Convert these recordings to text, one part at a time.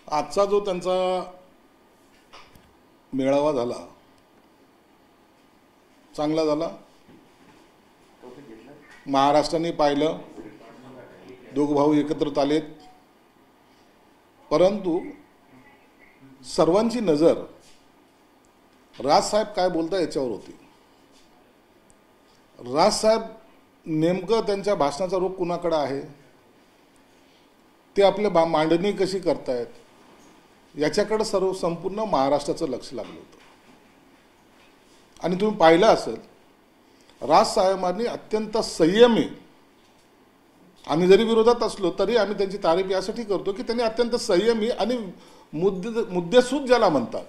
आजचा जो त्यांचा मेळावा झाला चांगला झाला. महाराष्ट्राने पाहिलं, दोघ भाऊ एकत्रित आलेत, परंतु सर्वांची नजर राजसाहेब काय बोलता याच्यावर होती. राजसाहेब नेमकं त्यांच्या भाषणाचा रूप कुणाकडे आहे, ते आपले मांडणी कशी करतायत याच्याकडे संपूर्ण महाराष्ट्राचं लक्ष लागलं होतं. आणि तुम्ही पाहिलं असेल, राजसाहेबांनी अत्यंत संयमी, आम्ही जरी विरोधात असलो तरी आम्ही त्यांची तारीफ यासाठी करतो की त्यांनी अत्यंत संयमी आणि मुद्देसूद ज्याला म्हणतात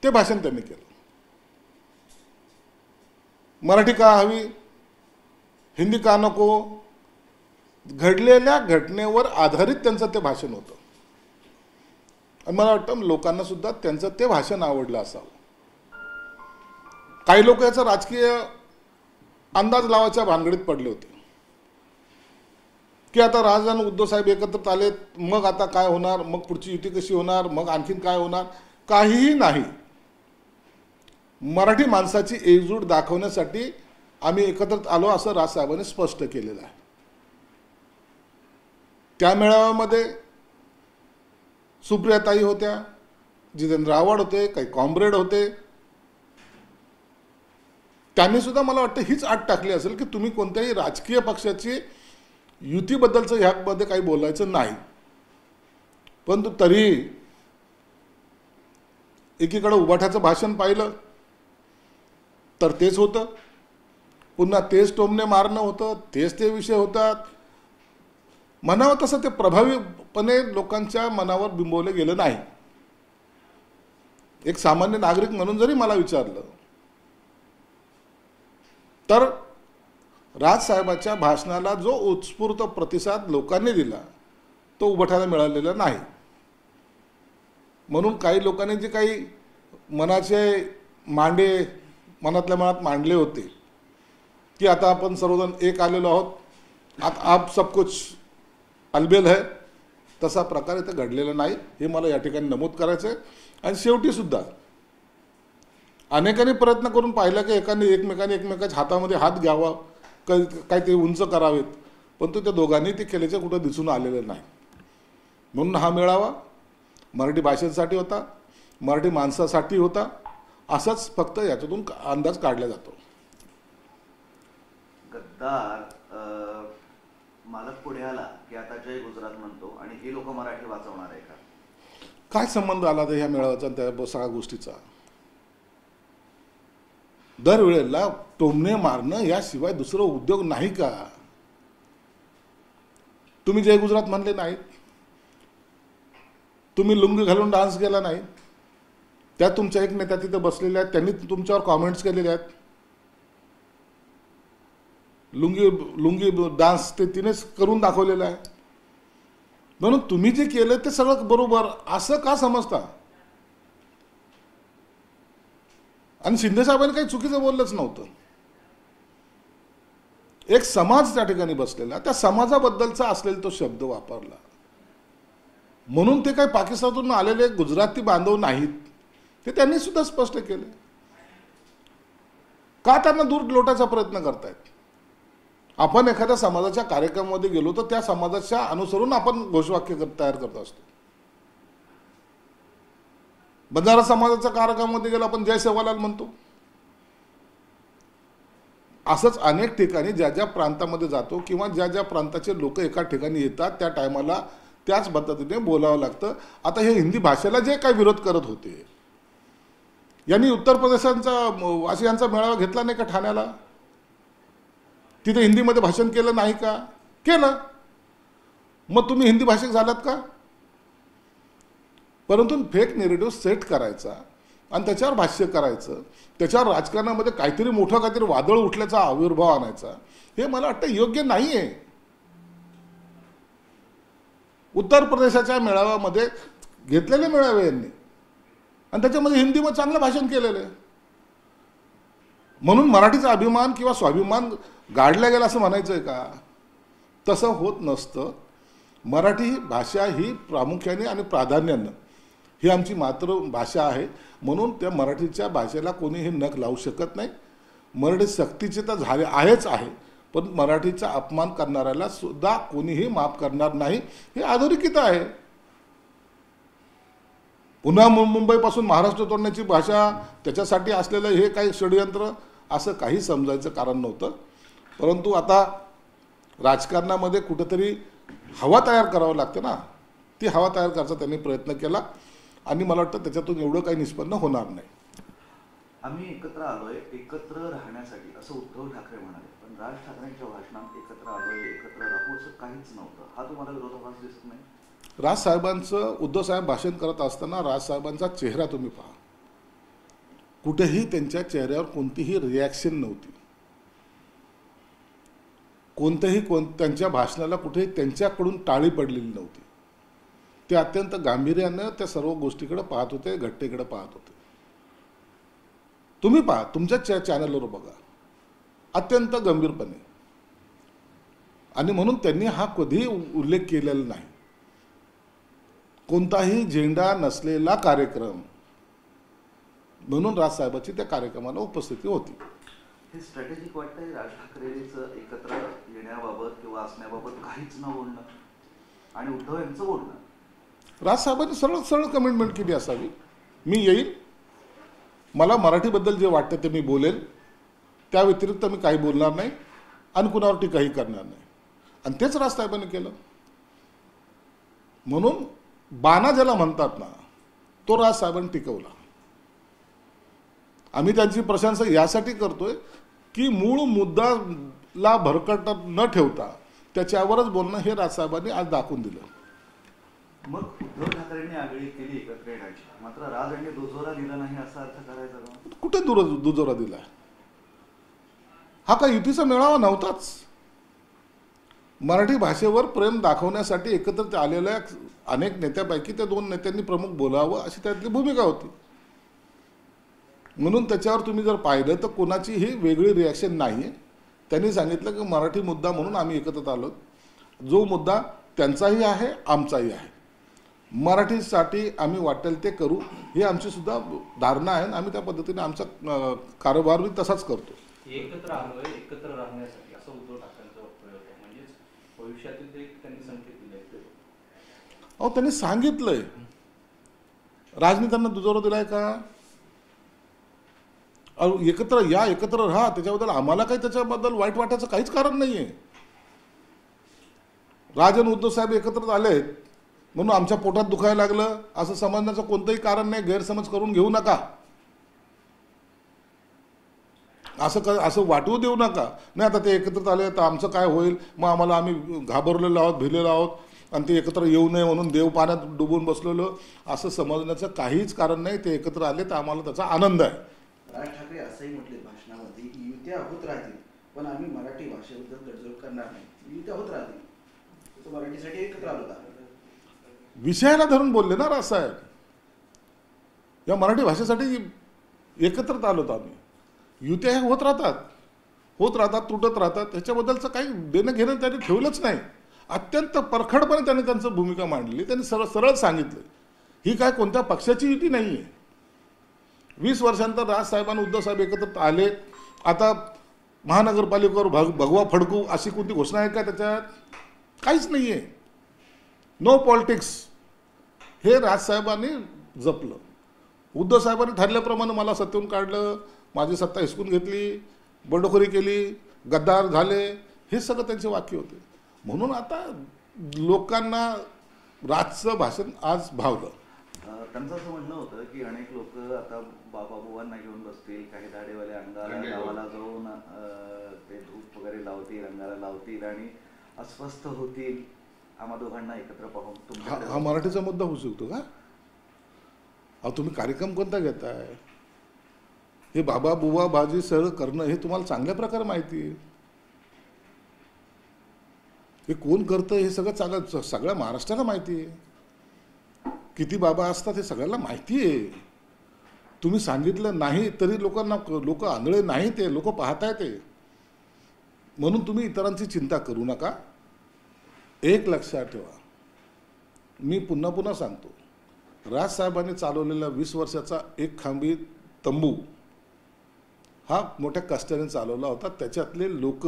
ते भाषण त्यांनी केलं. मराठी का हवी, हिंदी का नको, घडलेल्या घटनेवर आधारित त्यांचं ते भाषण होतं. आणि मला वाटतं लोकांना सुद्धा त्यांचं ते भाषण आवडलं असावं. काही लोक याचा राजकीय अंदाज लावायच्या भानगडीत पडले होते की आता राज आणि उद्धव साहेब एकत्रित आलेत, मग आता काय होणार, मग पुढची युती कशी होणार, मग आणखीन काय होणार. काहीही नाही. मराठी माणसाची एकजूट दाखवण्यासाठी आम्ही एकत्रित आलो असं राजसाहेबांनी स्पष्ट केलेलं आहे. त्या मेळाव्यामध्ये सुप्रियाताई होत्या, जितेंद्र आव्हाड होते, काही कॉम्रेड होते. त्यांनी सुद्धा मला वाटतं हीच आट टाकली असेल की तुम्ही कोणत्याही राजकीय पक्षाची युतीबद्दलचं ह्यामध्ये काही बोलायचं नाही. परंतु तरी एकीकडे उभाठ्याचं भाषण पाहिलं तर तेच होतं, पुन्हा तेच टोमणे मारणं होतं, तेच ते विषय होतात. म्हणावं तसं ते प्रभावीपणे लोकांच्या मनावर बिंबवले गेलं नाही. एक सामान्य नागरिक म्हणून जरी मला विचारलं तर राजसाहेबांच्या भाषणाला जो उत्स्फूर्त प्रतिसाद लोकांनी दिला तो उभाठ्याला मिळालेला नाही. म्हणून काही लोकांनी जे काही मनाचे मांडे मनातल्या मनात मांडले होते की आता आपण सर्वजण एक आलेलो आहोत, आता आप सब कुछ अलबेल है, तसा प्रकार इथं घडलेला नाही, हे मला या ठिकाणी नमूद करायचं आहे. आणि शेवटी सुद्धा अनेकांनी प्रयत्न करून पाहिला की एकमेकांच्या हातामध्ये हात घ्यावा, काहीतरी उंच करावेत, परंतु त्या दोघांनी ते केल्याचं कुठं दिसून आलेलं नाही. म्हणून हा मेळावा मराठी भाषेसाठी होता, मराठी माणसासाठी होता, असंच फक्त याच्यातून अंदाज काढला जातो. गद्दार मालक पुढे आला की आता जय गुजरात म्हणतो आणि हे लोक मराठी वाचवणार आहे का? काय संबंध आला तर ह्या मेळाव्याचा त्या सगळ्या गोष्टीचा? दरवेळेला टोमणे मारणं याशिवाय दुसरं उद्योग नाही का? तुम्ही जय गुजरात म्हणले नाहीत, तुम्ही लुंगी घालून डान्स केला नाही, त्या तुमच्या एक नेत्या तिथे बसलेल्या आहेत, त्यांनी तुमच्यावर कॉमेंट्स केलेले आहेत. लुंगी डान्स ते तिनेच करून दाखवलेला आहे. म्हणून तुम्ही जे केलं ते सगळं बरोबर असं का समजता? आणि शिंदे साहेबांनी काही चुकीचं बोललंच नव्हतं. एक समाज त्या ठिकाणी बसलेला, त्या समाजाबद्दलचा असलेला तो शब्द वापरला. म्हणून ते काही पाकिस्तानातून आलेले गुजराती बांधव नाहीत, ते त्यांनी सुद्धा स्पष्ट केले. का त्यांना दूर लोटायचा प्रयत्न करतायत? आपण एखाद्या समाजाच्या कार्यक्रमामध्ये गेलो तर त्या समाजाच्या अनुसरून आपण घोषवाक्य तयार करत असतो. बंजारा समाजाच्या कार्यक्रमामध्ये गेलो आपण जय सेवालाल म्हणतो. असंच अनेक ठिकाणी ज्या ज्या प्रांतामध्ये जातो किंवा ज्या ज्या प्रांताचे लोक एका ठिकाणी येतात त्या टायमाला त्याच पद्धतीने बोलावं लागतं. आता हे हिंदी भाषेला जे काही विरोध करत होते, यांनी उत्तर प्रदेशांचा वासियांचा मेळावा घेतला नाही का ठाण्याला? तिथे हिंदीमध्ये भाषण केलं नाही का? केलं. मग तुम्ही हिंदी भाषिक झालात का? परंतु फेक नेरेटिव्ह सेट करायचा आणि त्याच्यावर भाष्य करायचं, त्याच्यावर राजकारणामध्ये काहीतरी वादळ उठल्याचा आविर्भाव आणायचा, हे मला वाटतं योग्य नाही आहे. उत्तर प्रदेशाच्या मेळाव्यामध्ये घेतलेले मेळावे यांनी आणि त्याच्यामध्ये हिंदीमध्ये चांगलं भाषण केलेलं आहे. म्हणून मराठीचा अभिमान किंवा स्वाभिमान गाडला गेला असं म्हणायचं आहे का? तसं होत नसतं. मराठी भाषा ही प्रामुख्याने आणि प्राधान्यानं ही आमची मातृभाषा आहे, म्हणून त्या मराठीच्या भाषेला कोणीही नख लावू शकत नाही. मराठी सक्तीचे तर झाले आहेच आहे, पण मराठीचा अपमान करणाऱ्याला सुद्धा कोणीही माफ करणार नाही. ही अधोरेखित आहे. पुन्हा मुंबईपासून महाराष्ट्र तोडण्याची भाषा, त्याच्यासाठी असलेलं हे काही षडयंत्र, असं काही समजायचं कारण नव्हतं. परंतु आता राजकारणामध्ये कुठेतरी हवा तयार करावं लागते ना, ती हवा तयार करायचा त्यांनी प्रयत्न केला आणि मला वाटतं त्याच्यातून एवढं काही निष्पन्न होणार नाही. आम्ही एकत्र आलोय एकत्र राहण्यासाठी असं उद्धव ठाकरे म्हणाले, पण राज ठाकरेंच्या भाषणात एकत्र आलोय एकत्र राहू असं काहीच नव्हतं. हा तुम्हाला विरोधाभास दिसत नाही? राजसाहेबांचं, उद्धव साहेब भाषण करत असताना राजसाहेबांचा चेहरा तुम्ही पहा, कुठेही त्यांच्या चेहऱ्यावर कोणतीही रिॲक्शन नव्हती. त्यांच्या भाषणाला कुठेही त्यांच्याकडून टाळी पडलेली नव्हती. ते अत्यंत गांभीर्यानं त्या सर्व गोष्टीकडे पाहत होते, घटनेकडे पाहत होते. तुम्ही पहा, तुमच्या चॅनलवर बघा, अत्यंत गंभीरपणे. आणि म्हणून त्यांनी हा कधीही उल्लेख केलेला नाही. कोणताही झेंडा नसलेला कार्यक्रम म्हणून राजसाहेबांची त्या कार्यक्रमाला उपस्थिती होती. हे स्ट्रॅटेजिक वाटतंय राज ठाकरेंचं एकत्र येण्याबाबत किंवा असण्याबाबत काहीच न बोलणं आणि उद्धव यांचं बोलणं. राजसाहेबांनी सरळ सरळ कमिटमेंट केली असावी, मी येईन, मला मराठीबद्दल जे वाटतं ते मी बोलेल, त्या व्यतिरिक्त मी काही बोलणार नाही आणि कुणावर टीकाही करणार नाही. आणि तेच राजसाहेबांनी केलं. म्हणून बाणा ज्याला म्हणतात ना, तो राजसाहेबांनी टिकवला. आम्ही त्यांची प्रशंसा यासाठी करतोय की मूळ मुद्दाला भरकट न ठेवता त्याच्यावरच बोलणं हे राजसाहेबांनी आज दाखवून दिलं. मग उद्धव ठाकरेंनी आगळी केली एकत्र येण्याची, मात्र राज यांनी दुजोरा दिला नाही असा अर्थ करायचा का? कुठे दुजोरा दिला? हा काय युतीचा मेळावा नव्हताच. मराठी भाषेवर प्रेम दाखवण्यासाठी एकत्र आलेल्या अनेक नेत्यापैकी त्या 2 नेत्यांनी प्रमुख बोलावं अशी त्यातली भूमिका होती. म्हणून त्याच्यावर तुम्ही जर पाहिलं तर कोणाचीही वेगळी रिॲक्शन नाही आहे. त्यांनी सांगितलं की मराठी मुद्दा म्हणून आम्ही एकत्र आलो. जो मुद्दा त्यांचाही आहे, आमचाही आहे. मराठीसाठी आम्ही वाटेल ते करू, ही आमची सुद्धा धारणा आहे. आम्ही त्या पद्धतीने आमचा कारभारही तसाच करतो. एकत्र आलोय एकत्र राहण्यासाठी असं उद्धव ठाकरेंचं वक्तव्य होतं. म्हणजेच भविष्यातील एक त्यांनी संकेत दिले. अहो, त्यांनी सांगितलंय. राजनी त्यांना दुजोरा दिलाय का? एकत्र या, एकत्र राहा, त्याच्याबद्दल आम्हाला काही त्याच्याबद्दल वाईट वाटायचं काहीच कारण नाहीये. राज आणि उद्धव साहेब एकत्र आलेत म्हणून आमच्या पोटात दुखायला लागलं असं समजण्याचं कोणतंही कारण नाही. गैरसमज करून घेऊ नका, असं वाटवू देऊ नका. नाही आता ते एकत्र आले तर आमचं काय होईल, मग आम्ही घाबरलेलो आहोत, भिलेलो आहोत आणि ते एकत्र येऊ नये म्हणून देव पाण्यात डुबून बसलेलो असं समजण्याचं काहीच कारण नाही. ते एकत्र आले तर आम्हाला त्याचा आनंद आहे. राज ठाकरे असंही म्हटले भाषणामध्ये की युत्या होत राहतील, पण आम्ही मराठी भाषेबद्दल तडजोड करणार नाही. युत्या होत राहतील, तो मराठीसाठी एकत्र आलो का? विषयाला धरून बोलले ना राजसाहेब. या मराठी भाषेसाठी एकत्र आलो आम्ही. युत्या ह्या होत राहतात, तुटत राहतात. ह्याच्याबद्दलचं काही देणं घेणं त्यांनी ठेवलंच नाही. अत्यंत परखडपणे त्यांनी त्यांचं भूमिका मांडली. त्यांनी सरळ सांगितलं ही काय कोणत्या पक्षाची युती नाही आहे. 20 वर्षांतर राजसाहेबांनी उद्धव साहेब एकत्र आले. आता महानगरपालिकेवर भगवा फडकू अशी कोणती घोषणा आहे का त्याच्यात? काहीच नाही आहे. नो पॉलिटिक्स हे राजसाहेबांनी जपलं. उद्धव साहेबांनी ठरल्याप्रमाणे मला सत्तेतून काढलं, माझी सत्ता हिसकून घेतली, बंडखोरी केली, गद्दार झाले, हे सगळं त्यांचे वाक्य होते. म्हणून आता लोकांना राजचं भाषण आज भावलं. त्यांचं असं म्हणणं होतं की अनेक लोक आता बाबाबुवांना घेऊन बसतील, काही दाढेवाले अंगाला गावाला जाऊन ते धूप वगैरे लावतील, अंगाला लावतील आणि अस्वस्थ होतील आम्हा दोघांना एकत्र पाहून. हा मराठीचा मुद्दा होऊ शकतो का? अहो, तुम्ही कार्यक्रम कोणता घेताय? हे बाबा बुवा बाजी सगळं करणं हे तुम्हाला चांगल्या प्रकारे माहिती आहे. हे कोण करतं हे सगळ्या महाराष्ट्राला माहिती आहे. किती बाबा असतात हे सगळ्यांना माहिती आहे. तुम्ही सांगितलं नाही तरी लोक आंधळे नाही, ते लोक पाहताय ते. म्हणून तुम्ही इतरांची चिंता करू नका. एक लक्षात ठेवा, मी पुन्हा पुन्हा सांगतो, राजसाहेबांनी चालवलेला 20 वर्षाचा एक खांबी तंबू हा मोठ्या कष्टाने चालवला होता. त्याच्यातले लोक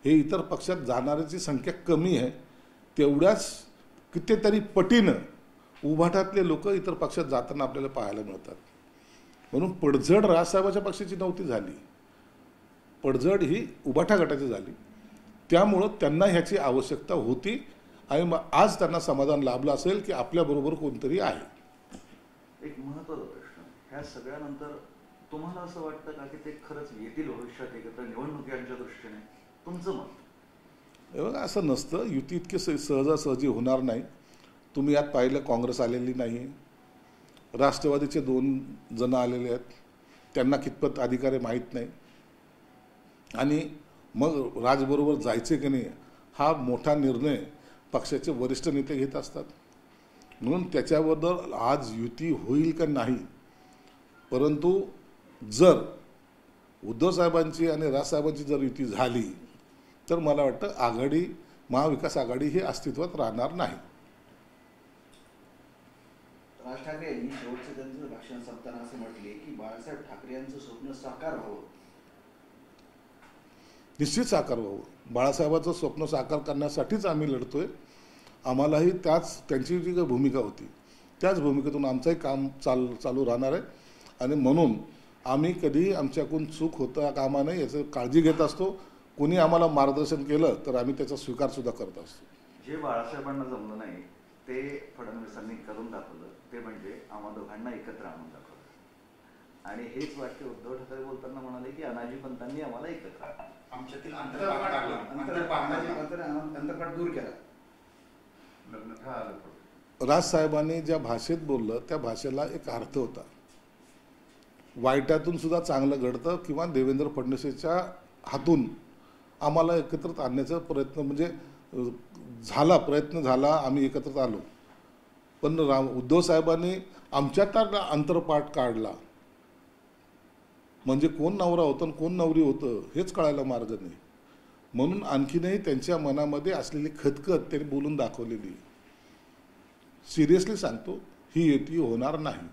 हे इतर पक्षात जाणाऱ्याची संख्या कमी आहे, तेवढ्याच कितीतरी पटीनं उभाटातले लोक इतर पक्षात जाताना आपल्याला पाहायला मिळतात. म्हणून पडझड राजसाहेबाच्या पक्षाची नव्हती झाली, पडझड ही उभाटा गटाची झाली. त्यामुळं त्यांना ह्याची आवश्यकता होती आणि मग आज त्यांना समाधान लाभलं असेल की आपल्याबरोबर कोणतरी आहे. एक महत्त्वाचा प्रश्न, ह्या सगळ्यानंतर तुम्हाला असं वाटतं का की ते खरंच येतील भविष्यात एकत्र निवडणुकीच्या दृष्टीने? तुमचं मत? हे बघा, असं नसतं. युती इतके सहजासहजी होणार नाही. तुम्ही यात पाहिलं, काँग्रेस आलेली नाही, राष्ट्रवादीचे 2 जण आलेले आहेत, त्यांना कितपत अधिकार आहे माहीत नाही. आणि मग राजबरोबर जायचे की नाही हा मोठा निर्णय पक्षाचे वरिष्ठ नेते घेत असतात. म्हणून त्याच्याबद्दल आज युती होईल का नाही, परंतु जर उद्धव साहेबांची आणि राजसाहेबांची जर युती झाली तर मला वाटतं आघाडी, महाविकास आघाडी हे अस्तित्वात राहणार नाही. राज ठाकरे यांनी शेवटचं त्यांचं भाषण संपताना असे म्हटले की बाळासाहेब ठाकरे यांचं स्वप्न साकार व्हावं. निश्चित साकार व्हावं. बाळासाहेबांचं स्वप्न साकार करण्यासाठीच आम्ही लढतोय. आम्हालाही त्यांची जी काही भूमिका होती त्याच भूमिकेतून आमचंही काम चालू राहणार आहे. आणि म्हणून आम्ही कधीही आमच्याकडून चूक होता कामा नये याची काळजी घेत असतो. कोणी आम्हाला मार्गदर्शन केलं तर आम्ही त्याचा स्वीकारसुद्धा करत असतो. जे बाळासाहेबांना जमलं नाही ते फडणवीसांनी करून दाखवलं, ते म्हणजे आम्हा दोघांना एकत्र आणून दाखवलं. आणि हेच वाक्य उद्धव ठाकरे बोलताना म्हणाले की अनाजी पंतांनी आम्हाला एकत्र आणलं. आमच्यातील अंतरपाठ दूर केला. राजसाहेबांनी ज्या भाषेत बोललं त्या भाषेला एक अर्थ होता. वाईटातून सुद्धा चांगलं घडतं किंवा देवेंद्र फडणवीसच्या हातून आम्हाला एकत्रित आणण्याचा प्रयत्न म्हणजे प्रयत्न झाला, आम्ही एकत्रित आलो. पण उद्धव साहेबांनी आमच्यात अंतरपाठ काढला म्हणजे कोण नवरा होतं आणि कोण नवरी होतं हेच कळायला मार्ग नाही. म्हणून आणखीनही त्यांच्या मनामध्ये असलेली खतखत त्यांनी बोलून दाखवलेली. सिरियसली सांगतो, ही युती होणार नाही.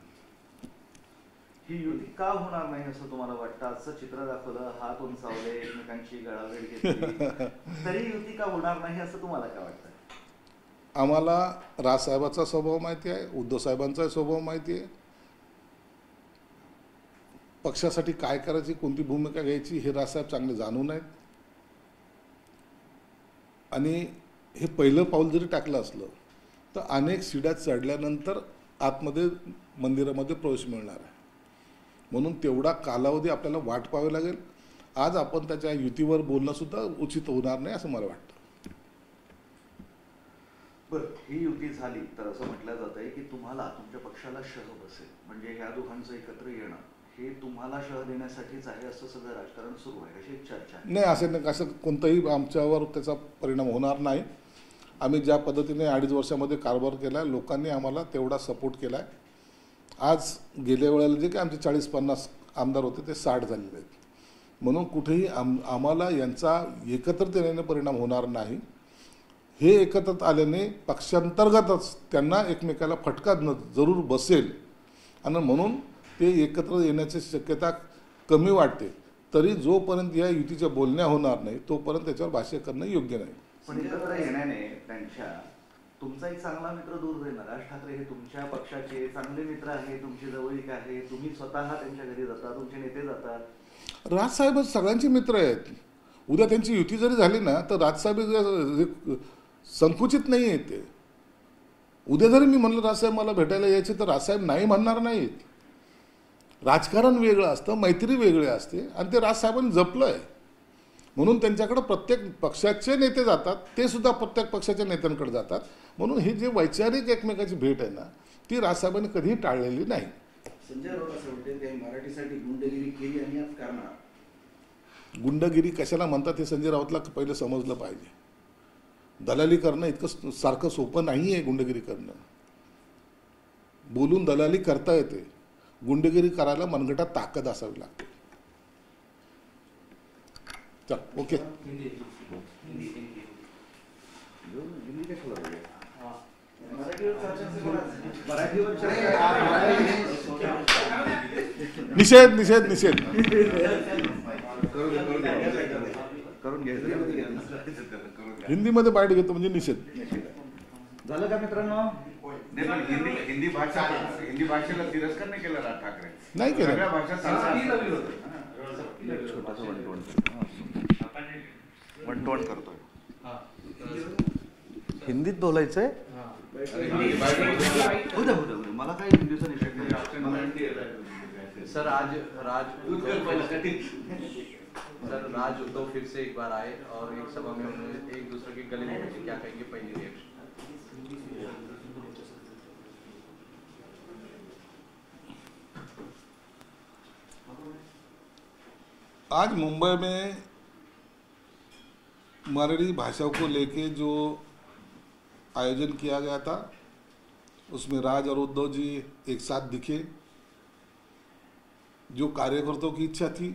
ही युती का होणार नाही असं तुम्हाला वाटतं? आजचं चित्र दाखवलं, हात उंचावले, एकमेकांची गळावेळ घेतली, तरी युती का होणार नाही असं तुम्हाला काय वाटतं? आम्हाला राजसाहेबांचा स्वभाव माहिती आहे, उद्धव साहेबांचा स्वभाव माहिती आहे. पक्षासाठी काय करायची, कोणती भूमिका घ्यायची हे राजसाहेब चांगले जाणून आहेत. आणि हे पहिलं पाऊल जरी टाकलं असलं तर अनेक शिड्या चढल्यानंतर आतमध्ये मंदिरामध्ये प्रवेश मिळणार आहे. म्हणून तेवढा कालावधी आपल्याला वाट पाहावी लागेल. आज आपण त्याच्या युतीवर बोलणं सुद्धा उचित होणार नाही असं मला वाटतं. बरं, ही युती झाली तर असं म्हटलं जात आहे की तुम्हाला तुमच्या पक्षाला शह बसेल, म्हणजे ह्या दोघांचं एकत्र येणं हे तुम्हाला शह देण्यासाठीच आहे असं सगळं राजकारण सुरू आहे, अशी चर्चा आहे. नाही, असं नाही, असं कोणताही आमच्यावर त्याचा परिणाम होणार नाही. आम्ही ज्या पद्धतीने 2.5 वर्षामध्ये कारभार केला आहे, लोकांनी आम्हाला तेवढा सपोर्ट केला आहे. आज गेल्या वेळेला जे काही आमचे 40-50 आमदार होते ते 60 झालेले आहेत. म्हणून कुठेही आम्हाला यांचा एकत्रित येण्याने परिणाम होणार नाही. हे एकत्रित आल्याने पक्षांतर्गतच त्यांना एकमेकाला फटका जरूर बसेल आणि म्हणून ते एकत्र येण्याची शक्यता कमी वाटते. तरी जोपर्यंत या युतीच्या बोलण्या होणार नाही तोपर्यंत त्याच्यावर भाष्य करणं योग्य नाही. पण एकत्र येण्याने त्यांच्या तुमचा एक चांगला मित्र दूर जाईल. राज ठाकरे हे तुमच्या पक्षाचे चांगले मित्र आहे, तुमची जवळीक आहे, तुम्ही स्वतः त्यांच्या घरी जाता, तुमचे नेते जातात. राजसाहेब सगळ्यांचे मित्र आहेत. उद्या त्यांची युती जरी झाली ना तर राजसाहेब संकुचित नाही आहेत. ते उद्या जरी मी म्हणलं राजसाहेब मला भेटायला यायचे तर राजसाहेब नाही म्हणणार नाहीत. राजकारण वेगळं असतं, मैत्री वेगळी असते आणि ते राजसाहेबांनी जपलं आहे. म्हणून त्यांच्याकडे प्रत्येक पक्षाचे नेते जातात, ते सुद्धा प्रत्येक पक्षाच्या नेत्यांकडे जातात. म्हणून ही जी वैचारिक एकमेकाची भेट आहे ना ती राजसाहेबांनी कधीही टाळलेली नाही. संजय राऊत असं म्हणते ते मराठीसाठी गुंडगिरी केली आणि आज करणार. गुंडगिरी कशाला म्हणतात हे संजय राऊतला पहिलं समजलं पाहिजे. दलाली करणं इतकं सारखं सोपं नाही आहे. गुंडगिरी करणं, बोलून दलाली करता येते, गुंडगिरी करायला मनगटात ताकद असावी लागते. चल, ओके. हिंदी कशाला मराठीवर निषेध निषेध निषेध. करून घ्यायचं. हिंदीमध्ये बाईट घेतो म्हणजे निषेध. झालं का मित्रांनो? नाही पण हिंदी भाषेला तिरस्कार नाही केला राज ठाकरे. नाही केलं. सगळ्या भाषा चालतात. छोटासा वंटवण करतोय. हिंदीत बोलायचंय. हो द्या. मला काही हिंदीचा निषेध नाही. सर आज राज उद्धव फिर से एक बार आए और एक सभा में उन्होंने एक दूसरे के गले मिले. क्या कहेंगे पहली रिएक्शन? आज मुंबई में मराठी भाषा को लेके जो आयोजन किया गया था उसमें राज और उद्धव जी एक साथ दिखे. जो कार्यकर्ताओं की इच्छा थी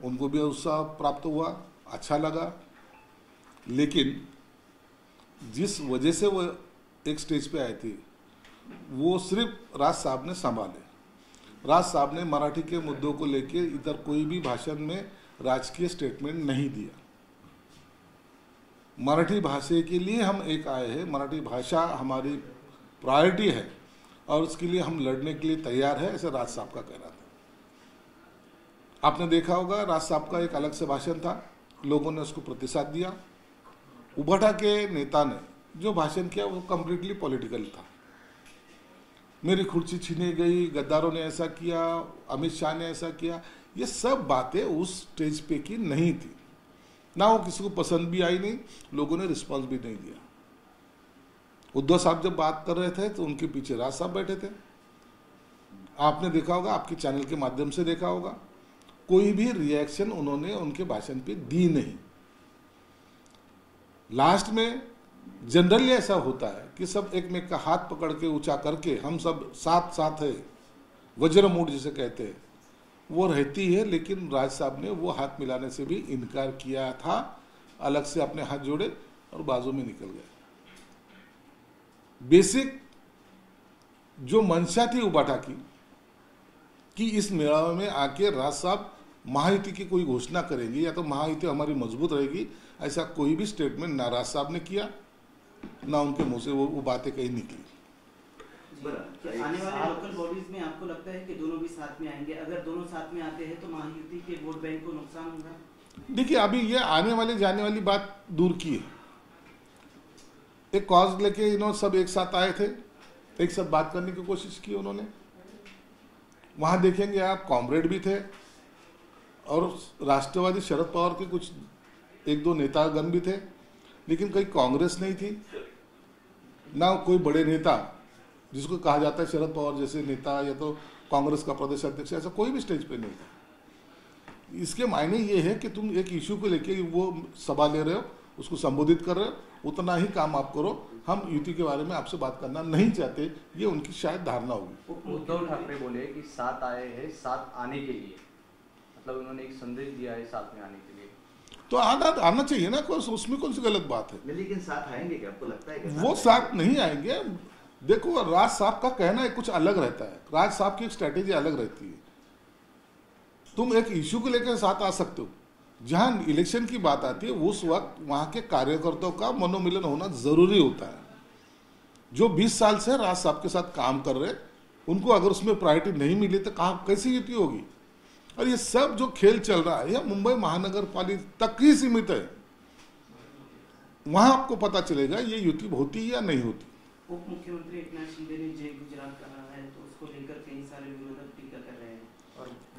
उनको भी उत्साह प्राप्त हुआ, अच्छा लगा. लेकिन जिस वजह से वो एक स्टेज पे आए थे वो सिर्फ राज साहब ने संभाले. राज साहब ने मराठी के मुद्दों को लेके इधर कोई भी भाषण में राजकीय स्टेटमेंट नहीं दिया. मराठी भाषा के लिए हम एक आए हैं, मराठी भाषा हमारी प्रायोरिटी है और उसके लिए हम लड़ने के लिए तैयार है, ऐसे राज साहब का कहना था. आपने देखा होगा राज साहब का एक अलग से भाषण था, लोगों ने उसको प्रतिसाद दिया. उभटा के नेता ने जो भाषण किया वो कम्प्लीटली पॉलिटिकल था. मेरी कुर्सी छीनी गई, गद्दारों ने ऐसा किया, अमित शाह ने ऐसा किया, ये सब बातें उस स्टेज पे की नहीं थी. ना वो किसी को पसंद भी आई नहीं, लोगों ने रिस्पांस भी नहीं दिया. उद्धव साहब जब बात कर रहे थे तो उनके पीछे राज साहब बैठे थे. आपने देखा होगा, आपके चैनल के माध्यम से देखा होगा, कोई भी रिएक्शन उन्होंने उनके भाषण पे दी नहीं. लास्ट में जनरली ऐसा होता है कि सब एक में का हाथ पकड़ के ऊंचा करके हम सब साथ साथ है, वज्र मूड जिसे कहते हैं, वो रहती है. लेकिन राज साहब ने वो हाथ मिलाने से भी इनकार किया था, अलग से अपने हाथ जोड़े और बाजू में निकल गए. बेसिक जो मंशा थी उबाटा की कि इस मेळावे में आके राज साहब महायुति की कोई घोषणा करेंगे या तो महायुति हमारी मजबूत रहेगी, ऐसा कोई भी स्टेटमेंट ना राज साहब ने किया ना उनके मुंह से वो बातें कहीं निकली. आने वाले लोकल बॉडीज में आपको लगता है कि दोनों भी साथ में आएंगे? अगर दोनों साथ में आते हैं तो महायुति के वोट बैंक को नुकसान होगा? देखिए, अभी ये आने वाले जाने वाली बात दूर की है. एक कॉज लेके इन्होंने सब एक साथ आए थे, एक साथ बात करने की कोशिश की उन्होंने. वहां देखेंगे आप, कॉमरेड भी थे और राष्ट्रवादी शरद पवार के कुछ एक दो नेतागण भी थे, लेकिन कहीं कांग्रेस नहीं थी ना कोई बड़े नेता जिसको कहा जाता है शरद पवार जैसे नेता या तो कांग्रेस का प्रदेश अध्यक्ष, ऐसा कोई भी स्टेज पे नहीं था. इसके मायने ये है कि तुम एक इशू को लेके वो सभा ले रहे हो, उसको संबोधित कर रहे हो, उतना ही काम आप करो. हम युति के बारे में आपसे बात करना नहीं चाहते, ये उनकी शायद धारणा होगी. उद्धव ठाकरे बोले कि साथ आए हैं साथ आने के लिए, मतलब उन्होंने एक संदेश दिया है साथ में आने के लिए. तो आना चाहिए ना, उसमें कौन सी गलत बात है? लेकिन साथ आएंगे क्या, आपको लगता है कि वो साथ नहीं आएंगे. देखो, राज साहब का कहना कुछ अलग रहता है, राज साहब की एक स्ट्रेटेजी अलग रहती है. तुम एक इश्यू को लेकर साथ आ सकते हो, जहां इलेक्शन की बात आती है उस वक्त वहां के कार्यकर्ताओं का मनोमिलन होना जरूरी होता है. जो 20 साल से राज साहब के साथ काम कर रहे, उनको अगर उसमें प्रायोरिटी नहीं मिली तो कहाँ कैसी युति होगी? और ये सब जो खेल चल रहा है यह मुंबई महानगर पालिका तक ही सीमित है. वहां आपको पता चलेगा ये युति होती या नहीं होती. उप मुख्यमंत्री एकनाथ शिंदे ने जय गुजरात कहा है, तो उसको लेकर कई सारे विरोधक टीका कर रहे हैं.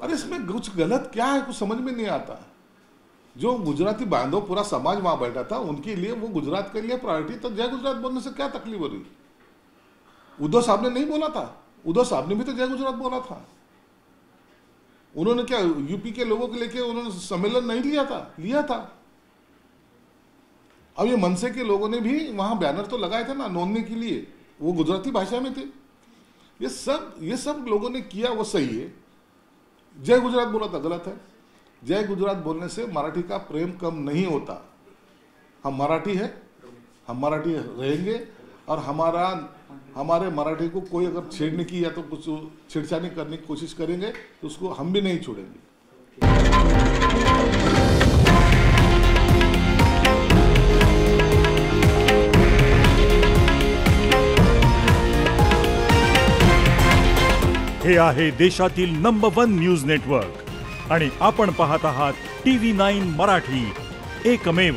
और इसमें कुछ गलत क्या है, कुछ समझ में नहीं आता. जो गुजराती बांधव पूरा समाज वहां बैठा था, उनके लिए वो गुजरात के लिए प्रायोरिटी, तो जय गुजरात बोलने से क्या तकलीफ हो रही? उद्धव साहब ने नहीं बोला था, उद्धव साहब ने भी तो जय गुजरात बोला था. उन्होंने क्या यूपी के लोगों के लेके उन्होंने सम्मेलन नहीं लिया था. अब ये मनसे के लोगों ने भी वहां बैनर तो लगाए थे ना नोंदने के लिए, वो गुजराती भाषा में थे. ये सब लोगों ने किया, वो सही है. जय गुजरात बोला था गलत है. जय गुजरात बोलने से मराठी का प्रेम कम नहीं होता. हम मराठी है, हम मराठी रहेंगे और हमारे मराठी को कोई अगर छेड़ने की या तो कुछ छेड़छाड़ी करने की कोशिश करेंगे तो उसको हम भी नहीं छोड़ेंगे। हे आहे देशातील नंबर 1 न्यूज नेटवर्क आणि आपण पाहत आहात TV9 मराठी, एकमेव।